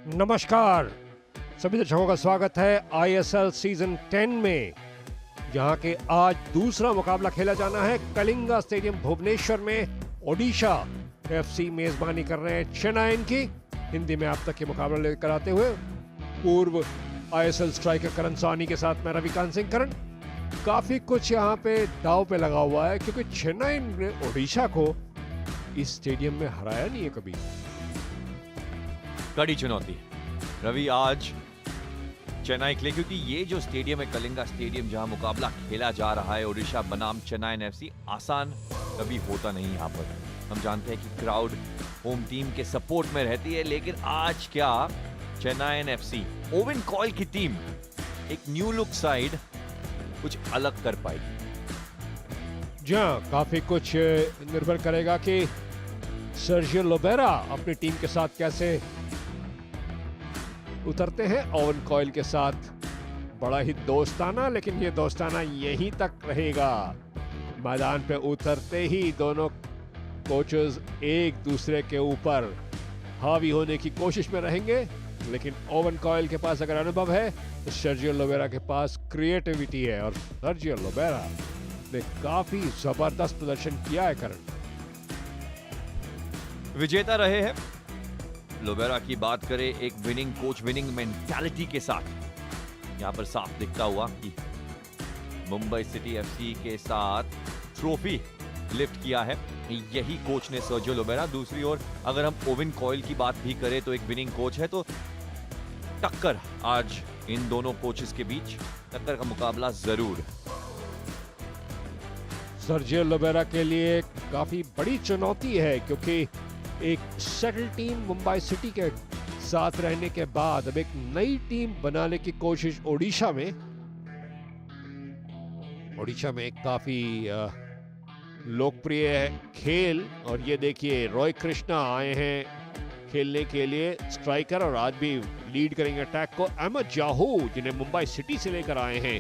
नमस्कार, सभी दर्शकों का स्वागत है ISL सीजन 10 में, जहां के आज दूसरा मुकाबला खेला जाना है कलिंगा स्टेडियम भुवनेश्वर में। ओडिशा FC मेजबानी कर रहे हैं चेन्नई की। हिंदी में आप तक ये मुकाबला लेकर आते हुए पूर्व ISL स्ट्राइकर करण साहनी के साथ मैं रविकांत सिंह करण। काफी कुछ यहाँ पे दाव पे लगा हुआ है, क्योंकि चेन्नई ने ओडिशा को इस स्टेडियम में हराया नहीं है कभी। कड़ी चुनौती रवि आज चेन्नई के लिए, क्योंकि ये जो स्टेडियम है कलिंगा स्टेडियम जहां मुकाबला खेला जा रहा है ओडिशा बनाम चेन्नई FC, आसान कभी होता नहीं। यहाँ पर हम जानते हैं कि क्राउड होम टीम के सपोर्ट में रहती है, लेकिन आज क्या चेन्नई FC ओवन कॉयल की टीम एक न्यू लुक साइड कुछ अलग कर पाई? जी हाँ, काफी कुछ निर्भर करेगा कि सर्जियो लोबेरा अपनी टीम के साथ कैसे उतरते हैं। ओवन कॉयल के साथ बड़ा ही दोस्ताना, लेकिन ये दोस्ताना यहीं तक रहेगा। मैदान पे उतरते ही दोनों कोचेस एक दूसरे के ऊपर हावी होने की कोशिश में रहेंगे, लेकिन ओवन कॉयल के पास अगर अनुभव है तो सर्जियो लोबेरा के पास क्रिएटिविटी है, और सर्जियो लोबेरा ने काफी जबरदस्त प्रदर्शन किया है। करण विजेता रहे हैं। लोबेरा की बात करें, एक विनिंग कोच, विनिंग मेंटालिटी के साथ यहां पर साफ दिखता हुआ कि मुंबई सिटी FC के साथ ट्रॉफी लिफ्ट किया है यही कोच ने, सर्जियो लोबेरा। दूसरी ओर अगर हम ओवन कॉयल की बात भी करें तो एक विनिंग कोच है, तो टक्कर आज इन दोनों कोचेस के बीच, टक्कर का मुकाबला जरूर। सर्जियो लोबेरा के लिए काफी बड़ी चुनौती है, क्योंकि एक सेटल टीम मुंबई सिटी के साथ रहने के बाद अब एक नई टीम बनाने की कोशिश ओडिशा में काफी लोकप्रिय है खेल। और ये देखिए, रॉय कृष्णा आए हैं खेलने के लिए स्ट्राइकर, और आज भी लीड करेंगे अटैक को। अहमद जाहू, जिन्हें मुंबई सिटी से लेकर आए हैं,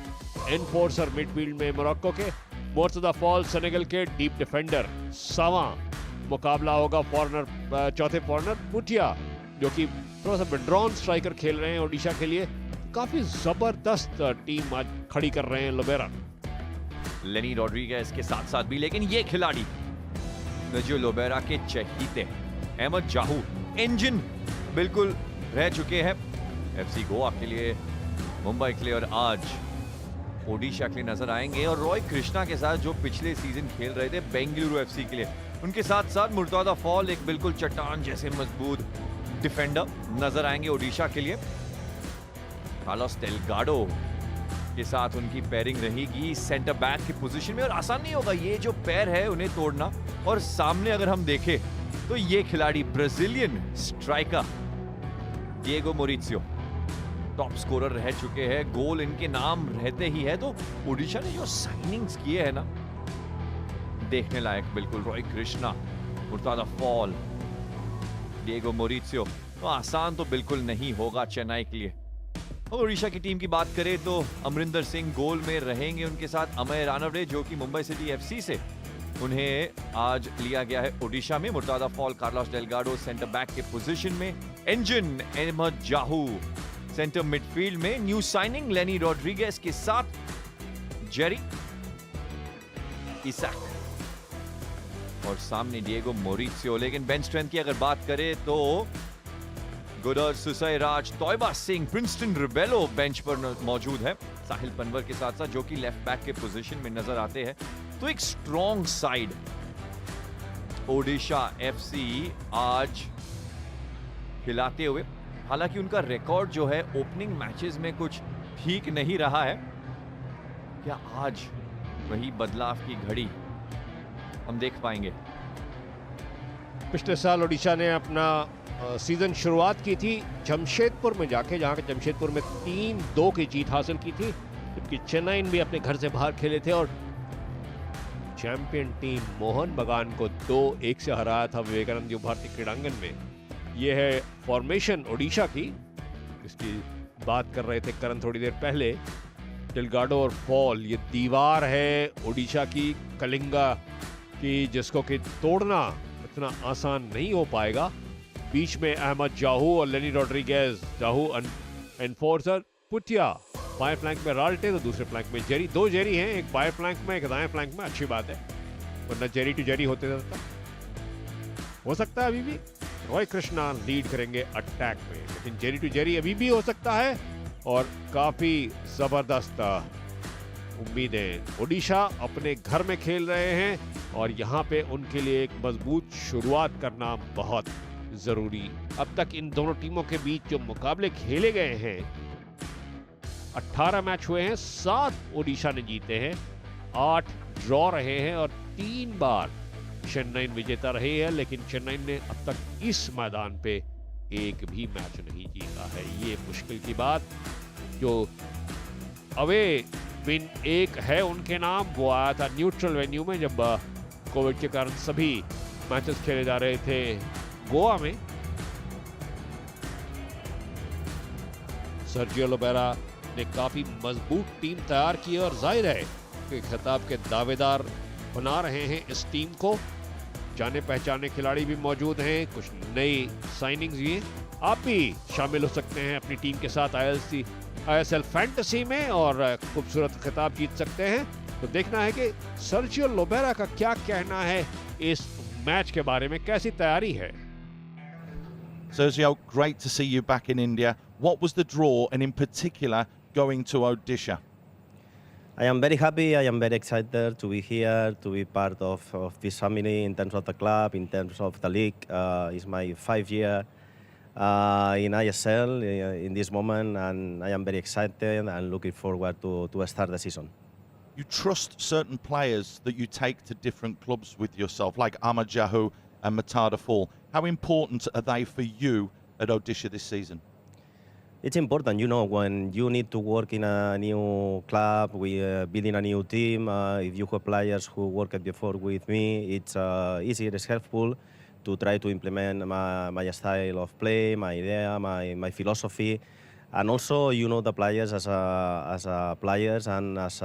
एनफोर्सर मिडफील्ड में मोरक्को के। मोर्तजा फॉल सेनेगल के डीप डिफेंडर। सावा मुकाबला होगा फॉरनर, चौथे फॉरनर मुटिया, जो कि थोड़ा सा विड्रॉन स्ट्राइकर खेल रहे हैं ओडिशा के लिए। काफी जबरदस्त टीम आज खड़ी कर रहे हैं लोबेरा। लेनी रॉड्रिगेज के साथ साथ भी, लेकिन ये खिलाड़ी जो लोबेरा के चहीते अहमद जाहू इंजन बिल्कुल रह चुके हैं FC गोवा के लिए, मुंबई के लिए, और आज ओडिशा के लिए नजर आएंगे। और रॉय कृष्णा के साथ जो पिछले सीजन खेल रहे थे बेंगलुरु FC के लिए, उनके साथ साथ मुर्तजा फॉल, एक बिल्कुल चट्टान जैसे मजबूत डिफेंडर नजर आएंगे ओडिशा के लिए। कार्लोस डेल्गाडो के साथ उनकी पेयरिंग रहेगी सेंटर बैक की पोजीशन में, और आसान नहीं होगा ये जो पैर है उन्हें तोड़ना। और सामने अगर हम देखें तो ये खिलाड़ी Brazilian striker Diego Mauricio top scorer रह चुके हैं, गोल इनके नाम रहते ही है। तो ओडिशा ने जो साइनिंग्स किए हैं ना, देखने लायक बिल्कुल। रॉय कृष्णा, मुर्तजा फॉल, डिएगो मोरित्सियो, तो आसान तो बिल्कुल नहीं होगा चेन्नई के लिए। और ओडिशा की टीम की बात करें तो अमरिंदर सिंह गोल में रहेंगे, उनके साथ अमय रानवडे, जो कि मुंबई सिटी FC से उन्हें आज लिया गया है ओडिशा में। Mourtada Fall, Carlos Delgado centre back के पोजीशन में। इंजन अहमद जाहू सेंटर मिडफील्ड में। न्यू साइनिंग लेनी रॉड्रिगेज के साथ जेरी इसाक, और सामने डिएगो मोरित्सियो। लेकिन बेंच स्ट्रेंथ की अगर बात करें तो गुडर, सुसई राज, तोयबा सिंह, प्रिंसटन रिबेलो बेंच पर मौजूद है, साहिल पनवर के साथ साथ, जो कि लेफ्ट बैक के पोजीशन में नजर आते हैं। तो एक स्ट्रॉन्ग साइड ओडिशा FC आज खिलाते हुए। हालांकि उनका रिकॉर्ड जो है ओपनिंग मैचेस में कुछ ठीक नहीं रहा है। क्या आज वही बदलाव की घड़ी हम देख पाएंगे? पिछले साल ओडिशा ने अपना सीजन शुरुआत की थी जमशेदपुर में जाके, जहां के जमशेदपुर में 3-2 की जीत हासिल की थी, जबकि चेन्नई भी अपने घर से बाहर खेले थे और चैंपियन टीम मोहन बगान को 2-1 से हराया था विवेकानंद युवा भारती क्रीड़ांगन में। यह है फॉर्मेशन ओडिशा की, इसकी बात कर रहे थे करण थोड़ी देर पहले। डेल्गाडो और फॉल, ये दीवार है ओडिशा की कलिंगा की, जिसको कि तोड़ना इतना आसान नहीं हो पाएगा। बीच में अहमद जाहू और लेनी रॉड्रिगेज। जाहू एनफोर्सर, पुटिया बाएं फ्लैंक में राल्टे, तो दूसरे फ्लैंक में जेरी। दो जेरी हैं, एक बाएं फ्लैंक में एक दाएं फ्लैंक में। अच्छी बात है, वरना जेरी टू जेरी होते रहता। हो सकता है अभी भी रॉय कृष्णा लीड करेंगे अटैक में, लेकिन जेरी टू जेरी अभी भी हो सकता है और काफी जबरदस्त उम्मीदें। ओडिशा अपने घर में खेल रहे हैं और यहाँ पे उनके लिए एक मजबूत शुरुआत करना बहुत जरूरी। अब तक इन दोनों टीमों के बीच जो मुकाबले खेले गए हैं, 18 मैच हुए हैं, 7 ओडिशा ने जीते हैं, 8 ड्रॉ रहे हैं और 3 बार चेन्नई विजेता रही है। लेकिन चेन्नई ने अब तक इस मैदान पे एक भी मैच नहीं जीता है। ये मुश्किल की बात। जो अवे विन एक है उनके नाम, वो आया था न्यूट्रल वेन्यू में जब कोविड के कारण सभी मैचेस खेले जा रहे थे गोवा में। सर्जियो लोबेरा ने काफी मजबूत टीम तैयार की है और जाहिर है कि खिताब के दावेदार बना रहे हैं इस टीम को। जाने पहचाने खिलाड़ी भी मौजूद हैं, कुछ नई साइनिंग्स भी। आप भी शामिल हो सकते हैं अपनी टीम के साथ ISL फैंटेसी में और खूबसूरत खिताब जीत सकते हैं। तो देखना है कि सर्जियो लोबेरा का क्या कहना है इस मैच के बारे में, कैसी तैयारी है। Sergio, great to see you back in India. What was the draw, and in particular going to Odisha? I am very happy. I am very excited to be here, to be part of this family in terms of the club, in terms of the league. It's my 5th year in ISL in this moment, and I am very excited and looking forward to start the season. You trust certain players that you take to different clubs with yourself, like Ahmad Jahu and Matada Fall. How important are they for you at Odisha this season? It's important, you know, when you need to work in a new club, building a new team. If you have players who worked before with me, it's easier, it's helpful to try to implement my style of play, my idea, my philosophy. And also, you know, the players as a players and as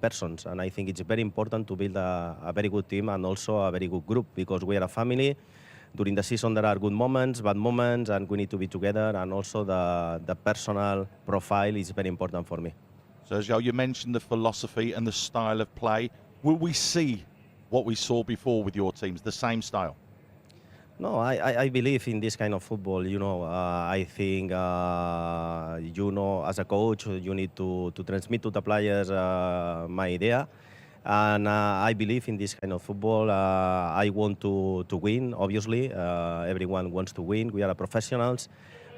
persons. And I think it's very important to build a very good team and also a very good group, because we are a family. During the season, there are good moments, bad moments, and we need to be together. And also, the personal profile is very important for me. Sergio, you mentioned the philosophy and the style of play. Will we see what we saw before with your teams, the same style? No, I believe in this kind of football. You know, I think, you know, as a coach, you need to transmit to the players my idea. And I believe in this kind of football. I want to win, obviously. Everyone wants to win. We are professionals.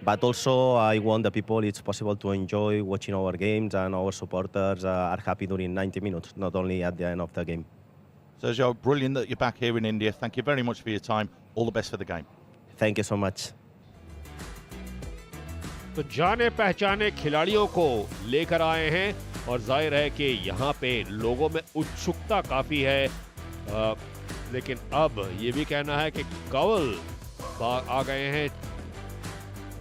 But also, I want the people, it's possible to enjoy watching our games, and our supporters are happy during 90 minutes, not only at the end of the game. Sergio, brilliant that you're back here in India. Thank you very much for your time. All the best for the game. Thank you so much. तो जाने पहचाने खिलाड़ियों को लेकर आए हैं और जाहिर है कि यहाँ पे लोगों में उत्सुकता काफ़ी है। लेकिन अब ये भी कहना है कि कावल आ गए हैं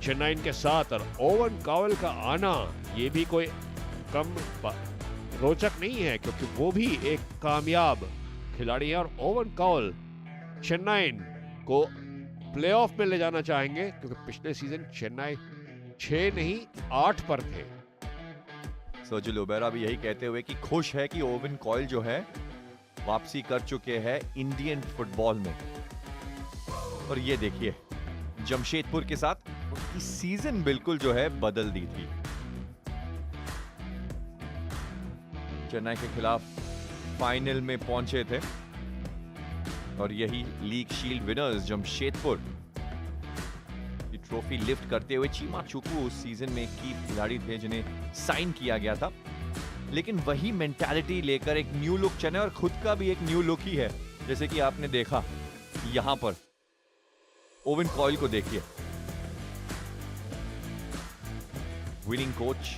चेन्नई के साथ, और ओवन कावल का आना ये भी कोई कम रोचक नहीं है, क्योंकि वो भी एक कामयाब खिलाड़ी है। और ओवन कावल चेन्नई को प्लेऑफ में ले जाना चाहेंगे, क्योंकि पिछले सीजन चेन्नई 6 नहीं 8 पर थे। सर्जियो लोबेरा भी यही कहते हुए कि खुश है कि ओवन कॉयल जो है वापसी कर चुके हैं इंडियन फुटबॉल में। और ये देखिए, जमशेदपुर के साथ उसकी सीजन बिल्कुल जो है बदल दी थी। चेन्नई के खिलाफ फाइनल में पहुंचे थे और यही लीग शील्ड विनर्स जमशेदपुर की ट्रॉफी लिफ्ट करते हुए चीमा चुकू उस सीजन में की खिलाड़ी थे जिन्हें साइन किया गया था। लेकिन वही मेंटालिटी लेकर एक न्यू लुक चेन्नई, और खुद का भी एक न्यू लुक ही है, जैसे कि आपने देखा यहां पर। ओवन कॉयल को देखिए, विनिंग कोच।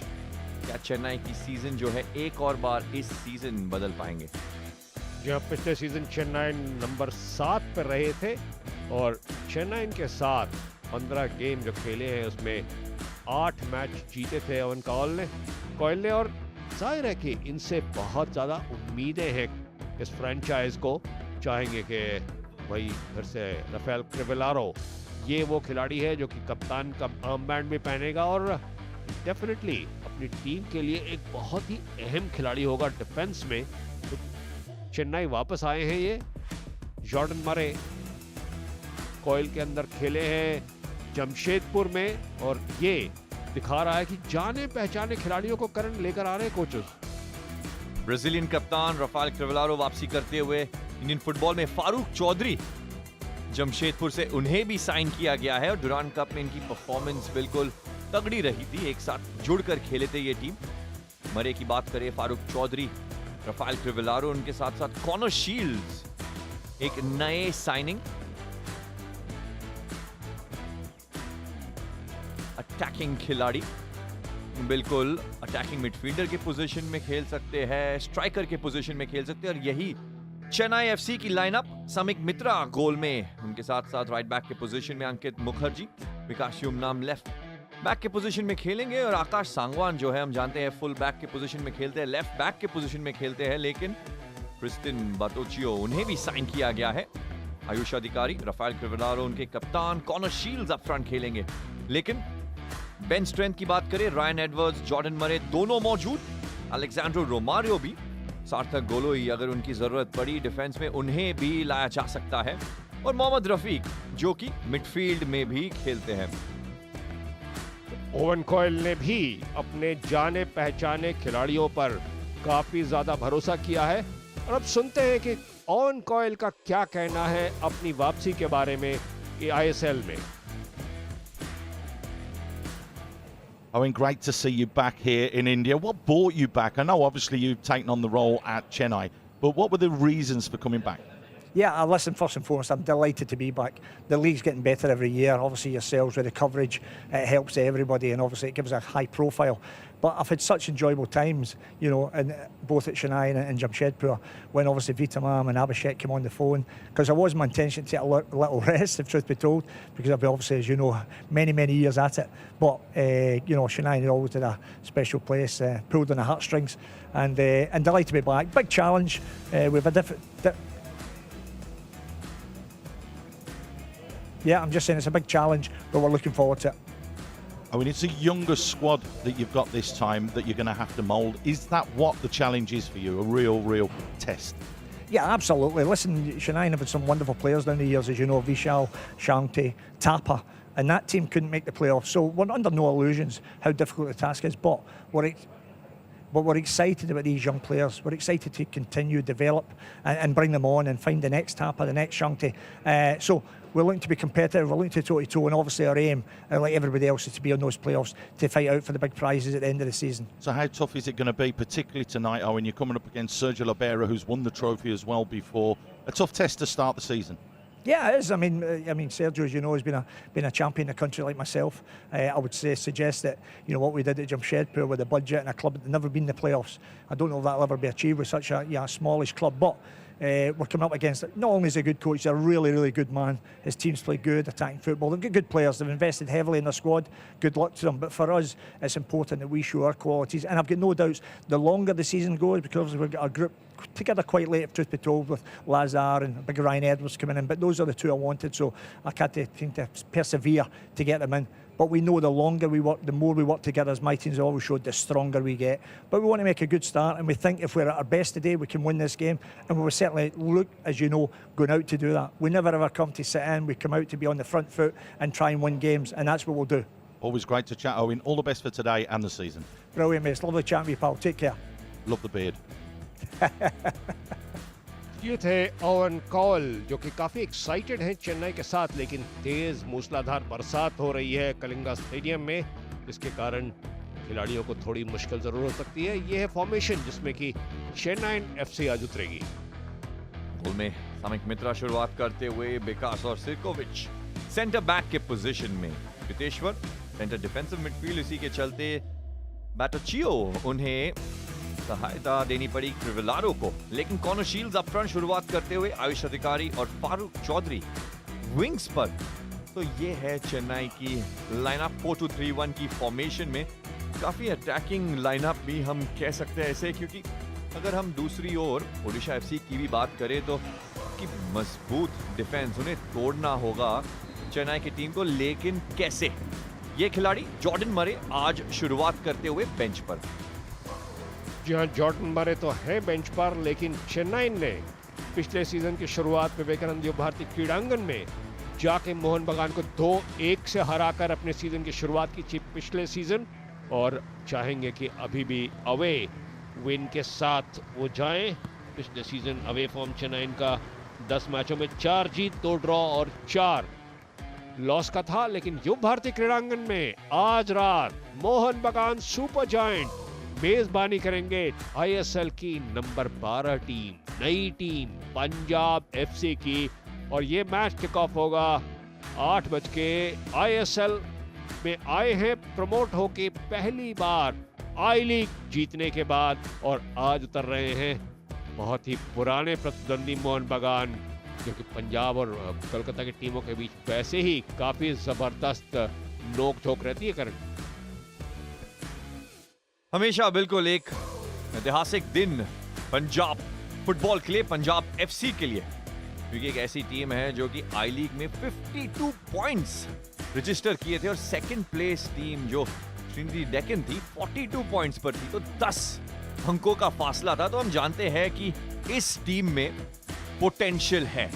क्या चेन्नई की सीजन जो है एक और बार इस सीजन बदल पाएंगे? जब पिछले सीजन चेन्नई नंबर 7 पर रहे थे और चेन्नई के साथ 15 गेम जो खेले हैं उसमें 8 मैच जीते थे ओवन कॉयल ने। और जाहिर है कि इनसे बहुत ज़्यादा उम्मीदें हैं इस फ्रेंचाइज को। चाहेंगे कि भाई फिर से राफेल क्रिवेलारो ये वो खिलाड़ी है जो कि कप्तान का आर्मबैंड भी पहनेगा और डेफिनेटली अपनी टीम के लिए एक बहुत ही अहम खिलाड़ी होगा डिफेंस में। तो चेन्नई वापस आए हैं ये। जॉर्डन मरे कोयल के अंदर खेले हैं जमशेदपुर में और ये दिखा रहा है कि जाने पहचाने खिलाड़ियों को करंट लेकर आ रहे हैं कोचेस। ब्राजीलियन कप्तान राफेल क्रिवलारो वापसी करते हुए इंडियन फुटबॉल में फारूक चौधरी जमशेदपुर से उन्हें भी साइन किया गया है और डुरांड कप में इनकी परफॉर्मेंस बिल्कुल तगड़ी रही थी। एक साथ जुड़कर खेले थे ये टीम। मरे की बात करें, फारूक चौधरी, राफेल क्रिवलारो, उनके साथ साथ कॉनर शील्ड्स एक नए साइनिंग। अटैकिंग खिलाड़ी, बिल्कुल अटैकिंग मिडफील्डर के पोजीशन में खेल सकते हैं, स्ट्राइकर के पोजीशन में खेल सकते हैं और यही चेन्नई एफसी की लाइनअप। समिक मित्रा गोल में, उनके साथ साथ राइट बैक के पोजीशन में अंकित मुखर्जी, विकास युमनाम लेफ्ट बैक के पोजीशन में खेलेंगे और आकाश सांगवान जो है हम जानते हैं फुल बैक के पोजीशन में खेलते हैं, लेफ्ट बैक के पोजीशन में खेलते हैं, लेकिन क्रिस्टिन बातोचियो उन्हें भी साइन किया गया है। आयुष अधिकारी, राफेल क्रिवलारो उनके कप्तान, कॉनर शील्ड्स अप फ्रंट खेलेंगे। लेकिन बेंच स्ट्रेंथ की बात करें, रायन एडवर्ड्स, जॉर्डन मरे दोनों मौजूद, अलेक्जेंड्रो रोमारियो भी, सार्थक गोलोई अगर उनकी जरूरत पड़ी डिफेंस में उन्हें भी लाया जा सकता है और मोहम्मद रफीक जो कि मिडफील्ड में भी खेलते हैं। ओवन कोयल ने भी अपने जाने पहचाने खिलाड़ियों पर काफी ज्यादा भरोसा किया है और अब सुनते हैं कि ओवन कोयल का क्या कहना है अपनी वापसी के बारे में ISL में। Owen, great to see you back here in India. What brought you back? I know obviously you've taken on the role at Chennai, but what were the reasons for coming back? Yeah, listen, first and foremost, I'm delighted to be back. The league's getting better every year. Obviously, yourselves with the coverage, it helps everybody, and obviously it gives a high profile. But I've had such enjoyable times, you know, and both at Chennai and Jamshedpur, when obviously Vitamam and Abhishek came on the phone, because it was my intention to take a little rest, if truth be told, because I've been obviously, as you know, many years at it. But, you know, Chennai always did a special place, pulled on the heartstrings, and delighted to be back. Big challenge. We've a different... Yeah, I'm just saying it's a big challenge, but we're looking forward to it. I mean, it's a younger squad that you've got this time that you're going to have to mould. Is that what the challenge is for you? A real test? Yeah, absolutely. Listen, Chennai have had some wonderful players down the years, as you know, Vishal, Shanti, Tapa, and that team couldn't make the playoffs. So we're under no illusions how difficult the task is, but we're excited about these young players. We're excited to continue, develop, and bring them on and find the next Tapa, the next Shanti. So we're looking to be competitive, we're looking to toe-to-toe, and obviously our aim, like everybody else, is to be on those playoffs to fight out for the big prizes at the end of the season. So how tough is it going to be, particularly tonight, Owen? You're coming up against Sergio Libera, who's won the trophy as well before. A tough test to start the season. Yeah, it is. I mean, Sergio, as you know, has been a champion in the country like myself. I would suggest that, you know, what we did at Jamshedpur with a budget and a club that never been in the playoffs, I don't know if that'll ever be achieved with such a smallish club. But we're coming up against it. Not only is he a good coach, he's a really good man. His teams play good attacking football. They've got good players. They've invested heavily in their squad. Good luck to them. But for us, it's important that we show our qualities. And I've got no doubts the longer the season goes, because we've got our group together quite late, if truth be told, with Lazar and big Ryan Edwards coming in. But those are the two I wanted, so I can't think to persevere to get them in. But we know the longer we work, the more we work together, as my team's always showed, the stronger we get. But we want to make a good start, and we think if we're at our best today, we can win this game. And we will certainly look, as you know, going out to do that. We never ever come to sit in. We come out to be on the front foot and try and win games, and that's what we'll do. Always great to chat, Owen. All the best for today and the season. Brilliant, mate. It's lovely chatting with you, pal. Take care. Love the beard. ये थे oven कोयल जो कि काफी excited हैं चेन्नई के साथ, लेकिन तेज मूसलाधार बरसात हो रही है कलिंगा स्टेडियम में, जिसके कारण खिलाड़ियों को थोड़ी मुश्किल जरूर हो सकती है। ये है फॉर्मेशन जिसमें कि चेन्नई एफसी आज उतरेगी। गोल में समिक मित्रा शुरुआत करते हुए, विकास और सिरकोविच सेंटर बैक के पोजीशन में, कृतेश्वर सेंटर डिफेंसिव मिडफील्ड, इसी के चलते बाटोचियो उन्हें सहायता देनी पड़ी क्रिवलारो को। लेकिन कॉर्नर शील्ड्स अप फ्रंट शुरुआत करते हुए आयुष अधिकारी और फारूक चौधरी विंग्स पर। तो ये है चेन्नई की लाइनअप 4-2-3-1 की फॉर्मेशन में। काफी अटैकिंग लाइनअप भी हम कह सकते हैं ऐसे, क्योंकि अगर हम दूसरी ओर ओडिशा एफसी की भी बात करें तो की मजबूत डिफेंस, उन्हें तोड़ना होगा चेन्नई की टीम को, लेकिन कैसे? ये खिलाड़ी जॉर्डन मरे आज शुरुआत करते हुए बेंच पर। जी हाँ, जॉर्डन मरे तो है बेंच पर, लेकिन चेन्नई ने पिछले सीजन की शुरुआत में विवेकानंद युवा भारती क्रीड़ांगन में जाके मोहन बगान को 2-1 से हराकर अपने सीजन की शुरुआत की थी पिछले सीजन, और चाहेंगे कि अभी भी अवे विन के साथ वो जाएं। पिछले सीजन अवे फॉर्म चेन्नई का 10 मैचों में 4 जीत, 2 ड्रॉ और 4 लॉस का था, लेकिन युवा भारती क्रीड़ांगन में आज रात मोहन बगान सुपर जायंट मेजबानी करेंगे ISL की नंबर 12 टीम, नई टीम पंजाब FC की, और ये मैच किक ऑफ होगा 8 बज के। ISL में आए हैं प्रमोट होके पहली बार आई लीग जीतने के बाद, और आज उतर रहे हैं बहुत ही पुराने प्रतिद्वंदी मोहन बगान, क्योंकि पंजाब और कोलकाता की टीमों के बीच वैसे ही काफी जबरदस्त नोक झोंक रहती है करण। हमेशा बिल्कुल एक ऐतिहासिक दिन पंजाब फुटबॉल के लिए, पंजाब FC के लिए, क्योंकि एक ऐसी टीम है जो कि आई लीग में 52 पॉइंट्स रजिस्टर किए थे, और सेकंड प्लेस टीम जो श्रीनिधि डेक्कन थी 42 पॉइंट्स पर थी, तो 10 अंकों का फासला था। तो हम जानते हैं कि इस टीम में पोटेंशियल है,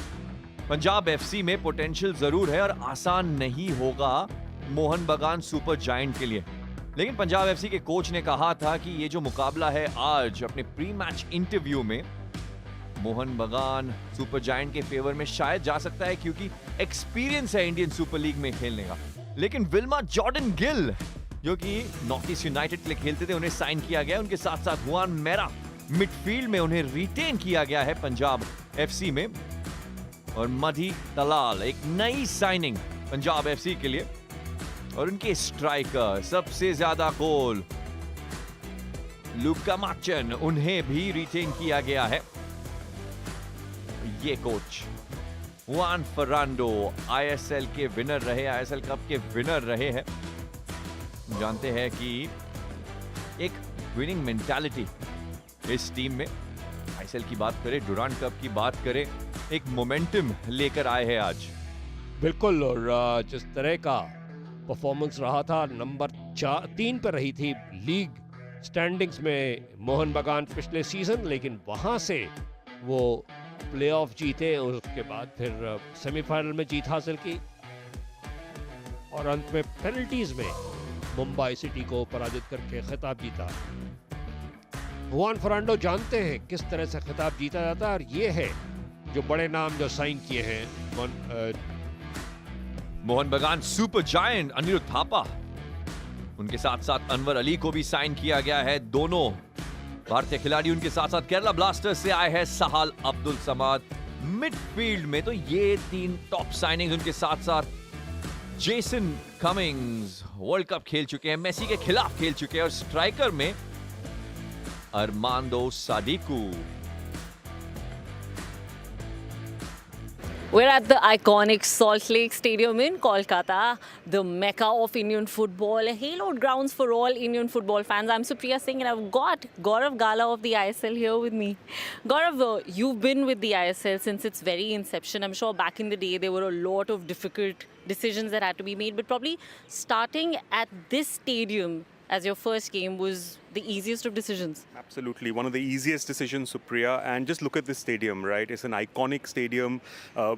पंजाब FC में पोटेंशियल जरूर है, और आसान नहीं होगा मोहन बगान सुपर जायंट के लिए। लेकिन पंजाब FC के कोच ने कहा था कि ये जो मुकाबला है आज, अपने प्री मैच इंटरव्यू में, मोहन बगान सुपर जायंट के फेवर में शायद जा सकता है, क्योंकि एक्सपीरियंस है इंडियन सुपर लीग में खेलने का। लेकिन विल्मा जॉर्डन गिल, जो कि नॉर्थ ईस्ट यूनाइटेड के लिए खेलते थे, उन्हें साइन किया गया। उनके साथ साथ हुआन मेरा मिडफील्ड में उन्हें रिटेन किया गया है पंजाब FC में, और मधी दलाल एक नई साइनिंग पंजाब FC के लिए, और उनके स्ट्राइकर सबसे ज्यादा गोल लुका माचन, उन्हें भी रिटेन किया गया है। ये कोच जुआन फर्नांडो ISL के विनर रहे, ISL कप के विनर रहे हैं। जानते हैं कि एक विनिंग मेंटालिटी इस टीम में, ISL की बात करें, डुरांड कप की बात करें, एक मोमेंटम लेकर आए हैं आज। बिल्कुल, और जिस तरह का परफॉर्मेंस रहा था, नंबर 3 पर रही थी लीग स्टैंडिंग्स में मोहन बगान पिछले सीजन, लेकिन वहां से वो प्लेऑफ जीते, और उसके बाद फिर सेमीफाइनल में जीत हासिल की, और अंत में पेनल्टीज में मुंबई सिटी को पराजित करके खिताब जीता। जुआन फर्नांडो जानते हैं किस तरह से खिताब जीता जाता है, और ये है जो बड़े नाम जो साइन किए हैं मोहन बगान सुपर जायंट, अनिरुद्ध थापा, उनके साथ साथ अनवर अली को भी साइन किया गया है। दोनों भारतीय खिलाड़ी, उनके साथ साथ केरला ब्लास्टर्स से आए हैं सहाल अब्दुल समाद। मिडफील्ड में तो ये 3 टॉप साइनिंग, उनके साथ साथ जेसन कमिंग्स वर्ल्ड कप खेल चुके हैं, मेसी के खिलाफ खेल चुके हैं, और स्ट्राइकर में Armando सादिकू। We're at the iconic Salt Lake Stadium in Kolkata, the mecca of Indian football, hallowed grounds for all Indian football fans. I'm Supriya Singh and I've got Gaurav Gala of the ISL here with me. Gaurav, you've been with the ISL since its very inception. I'm sure back in the day there were a lot of difficult decisions that had to be made, but probably starting at this stadium as your first game was the easiest of decisions. Absolutely, one of the easiest decisions, Supriya. And just look at this stadium, right? It's an iconic stadium.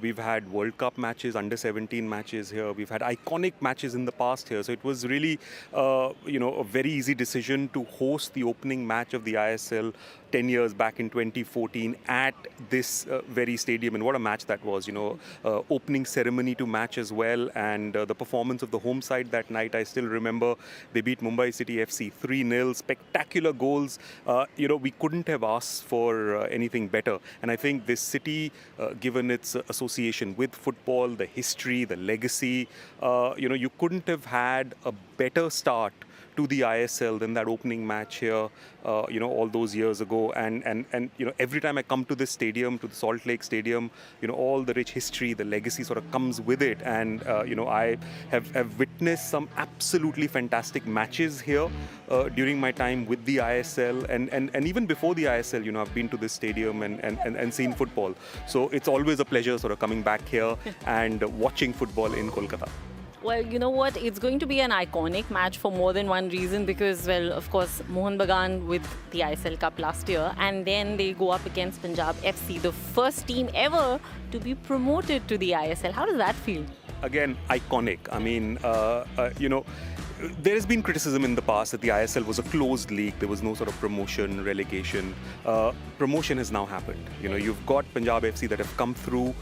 We've had World Cup matches, under 17 matches here. We've had iconic matches in the past here. So it was really, a very easy decision to host the opening match of the ISL 10 years back in 2014 at this very stadium. And what a match that was, opening ceremony to match as well. And the performance of the home side that night, I still remember. They beat Mumbai City FC 3-0, spectacular goals. We couldn't have asked for anything better. And I think this city, given its association with football, the history, the legacy, you couldn't have had a better start to the ISL than that opening match here, all those years ago. And every time I come to this stadium, to the Salt Lake Stadium, all the rich history, the legacy sort of comes with it. And, I have witnessed some absolutely fantastic matches here during my time with the ISL. And even before the ISL, I've been to this stadium and seen football. So it's always a pleasure sort of coming back here and watching football in Kolkata. Well, you know what? It's going to be an iconic match for more than one reason because, well, of course, Mohun Bagan with the ISL Cup last year, and then they go up against Punjab FC, the first team ever to be promoted to the ISL. How does that feel? Again, iconic. I mean, there has been criticism in the past that the ISL was a closed league. There was no sort of promotion, relegation. Promotion has now happened. You've got Punjab FC that have come through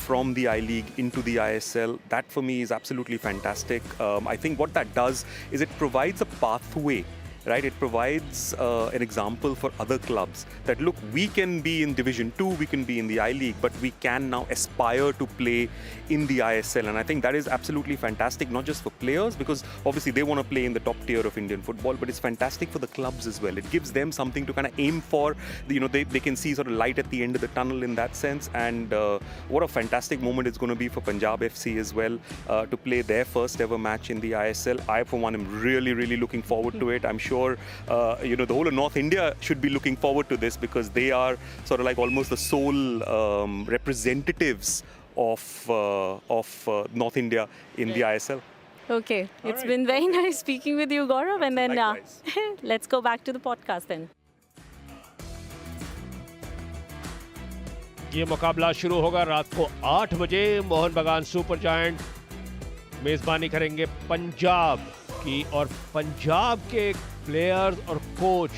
from the I-League into the ISL. That for me is absolutely fantastic. I think what that does is it provides a pathway. Right, it provides an example for other clubs that look, we can be in Division 2, we can be in the I-League, but we can now aspire to play in the ISL. And I think that is absolutely fantastic, not just for players, because obviously they want to play in the top tier of Indian football, but it's fantastic for the clubs as well. It gives them something to kind of aim for. They can see sort of light at the end of the tunnel in that sense. And what a fantastic moment it's going to be for Punjab FC as well to play their first ever match in the ISL. I, for one, am really, really looking forward to it. I'm sure the whole of North India should be looking forward to this because they are sort of like almost the sole representatives of North India in the ISL. Okay, it's been very nice speaking with you, Gaurav, and then let's go back to the podcast then. ये मुकाबला शुरू होगा रात को 8 बजे। मोहन बगान super giant मेजबानी करेंगे पंजाब की, और पंजाब के प्लेयर्स और कोच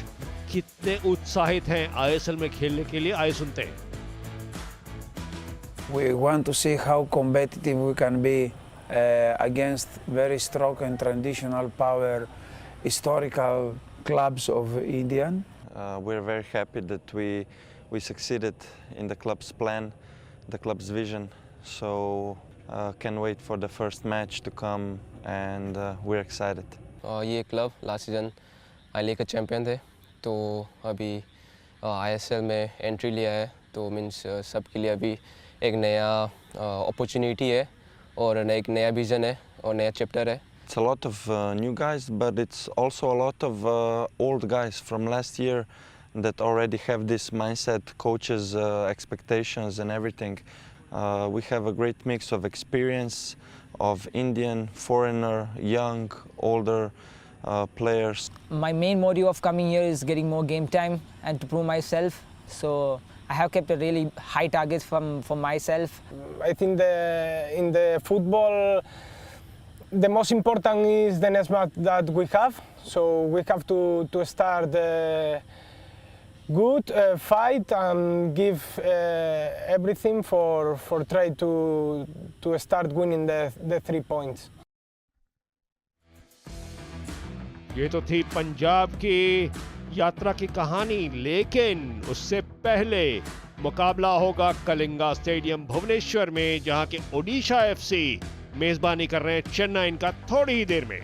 कितने उत्साहित हैं आईएसएल में खेलने के लिए, आइए सुनते हैं। We want to see how competitive we can be against very strong and traditional power historical clubs of Indian. We're very happy that we succeeded in the club's plan, the club's vision. So can't wait for the first match to come, and we're excited. ये club last season I league का champion थे, तो अभी ISL में entry लिया है, तो means सबके लिए अभी एक नया अपॉर्चुनिटी है और एक नया विज़न है और नया चैप्टर है. It's a lot of new guys, but it's also a lot of old guys from last year that already have this mindset, coaches' expectations and everything. We have a great mix of experience, of Indian, foreigner, young, older players. My main motive of coming here is getting more game time and to prove myself. So I have kept a really high targets for myself. I think in the football, the most important is the next match that we have. So we have to start good, fight and give everything for try to start winning the 3 points. ये तो थी पंजाब की यात्रा की कहानी, लेकिन उससे पहले मुकाबला होगा कलिंगा स्टेडियम भुवनेश्वर में, जहां के ओडिशा एफसी मेजबानी कर रहे हैं चेन्नई का थोड़ी ही देर में।